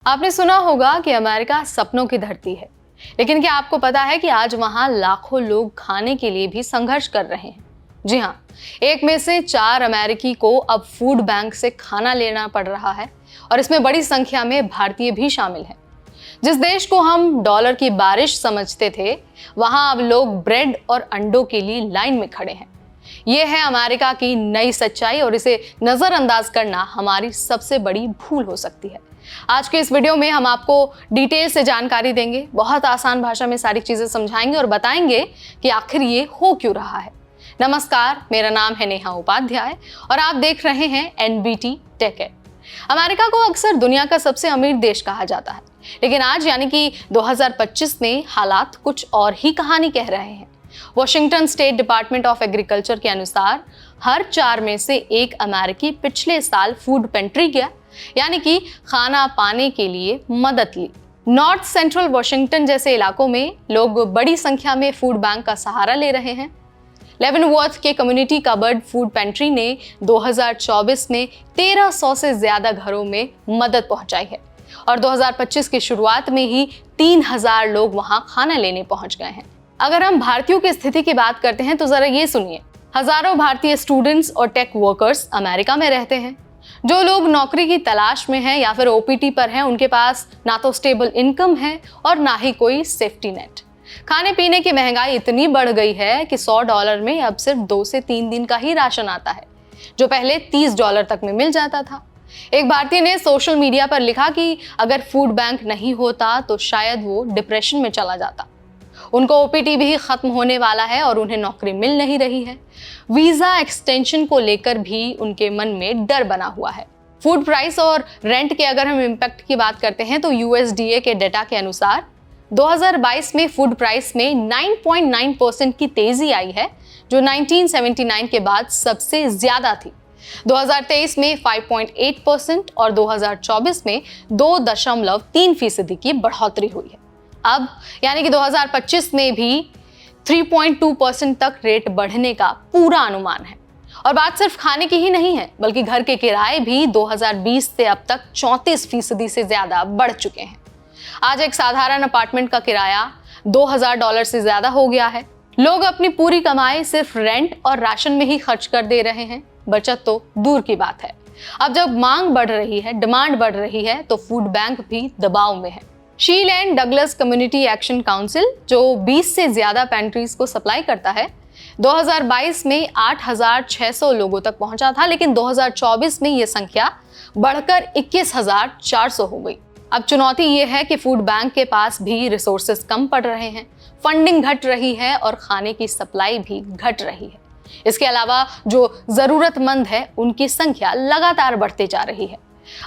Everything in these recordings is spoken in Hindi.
आपने सुना होगा कि अमेरिका सपनों की धरती है, लेकिन क्या आपको पता है कि आज वहां लाखों लोग खाने के लिए भी संघर्ष कर रहे हैं। जी हाँ, एक में से 4 अमेरिकी को अब फूड बैंक से खाना लेना पड़ रहा है और इसमें बड़ी संख्या में भारतीय भी शामिल हैं। जिस देश को हम डॉलर की बारिश समझते थे, वहां अब लोग ब्रेड और अंडों के लिए लाइन में खड़े हैं। ये है अमेरिका की नई सच्चाई और इसे नजरअंदाज करना हमारी सबसे बड़ी भूल हो सकती है। आज के इस वीडियो में हम आपको डिटेल से जानकारी देंगे, बहुत आसान भाषा में सारी चीजें समझाएंगे और बताएंगे कि आखिर ये हो क्यों रहा है। नमस्कार, मेरा नाम है नेहा उपाध्याय और आप देख रहे हैं एनबीटी टेक एड। अमेरिका को अक्सर दुनिया का सबसे अमीर देश कहा जाता है, लेकिन आज यानी कि 2025 में हालात कुछ और ही कहानी कह रहे हैं। Washington state department of agriculture के अनुसार हर 4 में से एक अमेरिकी पिछले साल फूड पेंट्री गया, यानी कि खाना पाने के लिए मदद ली। नॉर्थ सेंट्रल वॉशिंगटन जैसे इलाकों में लोग बड़ी संख्या में फूड बैंक का सहारा ले रहे हैं। लेवनवर्थ के कम्युनिटी कबर्ड फूड पेंट्री ने 2024 में 1300 से ज्यादा घरों में मदद पहुंचाई है और 2025 की शुरुआत में ही 3000 लोग वहां खाना लेने पहुंच गए हैं। अगर हम भारतीयों की स्थिति की बात करते हैं तो जरा ये सुनिए। हजारों भारतीय स्टूडेंट्स और टेक वर्कर्स अमेरिका में रहते हैं। जो लोग नौकरी की तलाश में हैं या फिर ओपीटी पर हैं, उनके पास ना तो स्टेबल इनकम है और ना ही कोई सेफ्टी नेट। खाने पीने की महंगाई इतनी बढ़ गई है कि $100 में अब सिर्फ 2 से 3 दिन का ही राशन आता है, जो पहले $30 तक में मिल जाता था। एक भारतीय ने सोशल मीडिया पर लिखा कि अगर फूड बैंक नहीं होता तो शायद वो डिप्रेशन में चला जाता। उनको ओपीटी भी खत्म होने वाला है और उन्हें नौकरी मिल नहीं रही है। वीजा एक्सटेंशन को लेकर भी उनके मन में डर बना हुआ है। फूड प्राइस और रेंट के अगर हम इम्पैक्ट की बात करते हैं तो यूएसडीए के डेटा के अनुसार 2022 में फूड प्राइस में 9.9% की तेजी आई है, जो 1979 के बाद सबसे ज्यादा थी। 2023 में 5.8% और 2024 में 2.3% की बढ़ोतरी हुई है। अब यानी कि 2025 में भी 3.2% तक रेट बढ़ने का पूरा अनुमान है। और बात सिर्फ खाने की ही नहीं है, बल्कि घर के किराए भी 2020 से अब तक 34% से ज्यादा बढ़ चुके हैं। आज एक साधारण अपार्टमेंट का किराया $2000 से ज्यादा हो गया है। लोग अपनी पूरी कमाई सिर्फ रेंट और राशन में ही खर्च कर दे रहे हैं, बचत तो दूर की बात है। अब जब मांग बढ़ रही है, डिमांड बढ़ रही है, तो फूड बैंक भी दबाव में है। शील and Douglas community action council, जो 20 से ज्यादा पेंट्रीज को सप्लाई करता है, 2022 में 8600 लोगों तक पहुंचा था, लेकिन 2024 में ये संख्या बढ़कर 21400 हो गई। अब चुनौती ये है कि फूड बैंक के पास भी रिसोर्सेज कम पड़ रहे हैं, फंडिंग घट रही है और खाने की सप्लाई भी घट रही है। इसके अलावा जो जरूरतमंद है, उनकी संख्या लगातार बढ़ते जा रही है।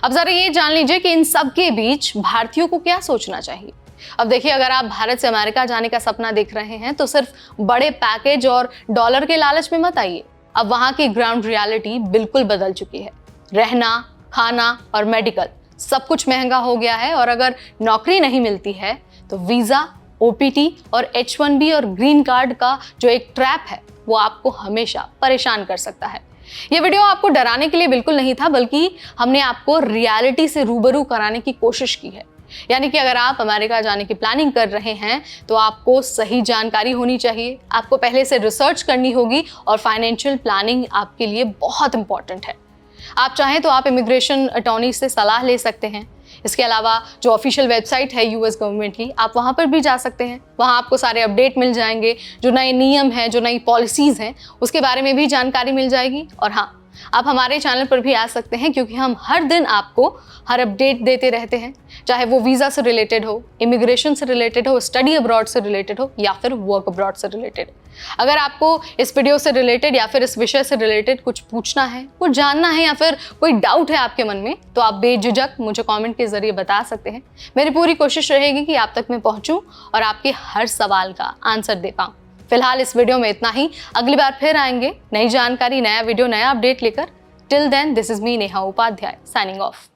अब जरा ये जान लीजिए कि इन सब के बीच भारतीयों को क्या सोचना चाहिए। अब देखिए, अगर आप भारत से अमेरिका जाने का सपना देख रहे हैं तो सिर्फ बड़े पैकेज और डॉलर के लालच में मत आइए। अब वहां की ग्राउंड रियलिटी बिल्कुल बदल चुकी है। रहना, खाना और मेडिकल सब कुछ महंगा हो गया है और अगर नौकरी नहीं मिलती है तो वीजा, ओपीटी और H1B और ग्रीन कार्ड का जो एक ट्रैप है, वो आपको हमेशा परेशान कर सकता है। ये वीडियो आपको डराने के लिए बिल्कुल नहीं था, बल्कि हमने आपको रियलिटी से रूबरू कराने की कोशिश की है। यानी कि अगर आप अमेरिका जाने की प्लानिंग कर रहे हैं तो आपको सही जानकारी होनी चाहिए, आपको पहले से रिसर्च करनी होगी और फाइनेंशियल प्लानिंग आपके लिए बहुत इंपॉर्टेंट है। आप चाहें तो आप इमिग्रेशन अटॉर्नी से सलाह ले सकते हैं। इसके अलावा जो ऑफिशियल वेबसाइट है यूएस गवर्नमेंट की, आप वहां पर भी जा सकते हैं। वहां आपको सारे अपडेट मिल जाएंगे, जो नए नियम हैं, जो नई पॉलिसीज हैं, उसके बारे में भी जानकारी मिल जाएगी। और हाँ, आप हमारे चैनल पर भी आ सकते हैं, क्योंकि हम हर दिन आपको हर अपडेट देते रहते हैं, चाहे वो वीज़ा से रिलेटेड हो, इमिग्रेशन से रिलेटेड हो, स्टडी अब्रॉड से रिलेटेड हो या फिर वर्क अब्रॉड से रिलेटेड। अगर आपको इस वीडियो से रिलेटेड या फिर इस विषय से रिलेटेड कुछ पूछना है, कुछ जानना है या फिर कोई डाउट है आपके मन में, तो आप बेझिझक मुझे कमेंट के जरिए बता सकते हैं। मेरी पूरी कोशिश रहेगी कि आप तक मैं पहुंचूं और आपके हर सवाल का आंसर दे पाऊं। फिलहाल इस वीडियो में इतना ही। अगली बार फिर आएंगे नई जानकारी, नया वीडियो, नया अपडेट लेकर। Till then, this is me Neha Upadhyay, signing of.